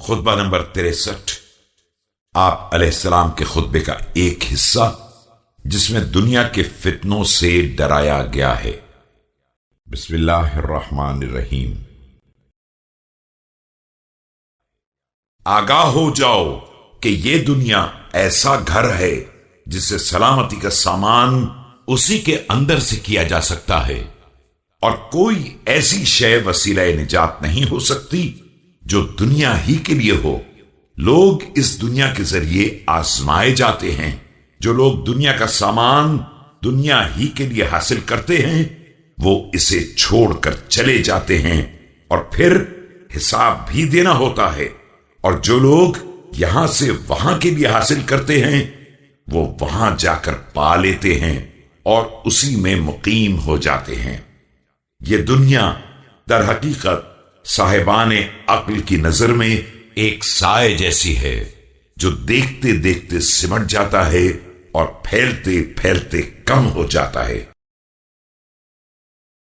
خطبہ نمبر 63۔ آپ علیہ السلام کے خطبے کا ایک حصہ جس میں دنیا کے فتنوں سے ڈرایا گیا ہے۔ بسم اللہ الرحمن الرحیم۔ آگاہ ہو جاؤ کہ یہ دنیا ایسا گھر ہے جسے سلامتی کا سامان اسی کے اندر سے کیا جا سکتا ہے، اور کوئی ایسی شے وسیلہ نجات نہیں ہو سکتی جو دنیا ہی کے لیے ہو۔ لوگ اس دنیا کے ذریعے آزمائے جاتے ہیں۔ جو لوگ دنیا کا سامان دنیا ہی کے لیے حاصل کرتے ہیں وہ اسے چھوڑ کر چلے جاتے ہیں، اور پھر حساب بھی دینا ہوتا ہے۔ اور جو لوگ یہاں سے وہاں کے لیے حاصل کرتے ہیں وہ وہاں جا کر پا لیتے ہیں اور اسی میں مقیم ہو جاتے ہیں۔ یہ دنیا در حقیقت صاحبان عقل کی نظر میں ایک سائے جیسی ہے جو دیکھتے دیکھتے سمٹ جاتا ہے اور پھیلتے پھیلتے کم ہو جاتا ہے۔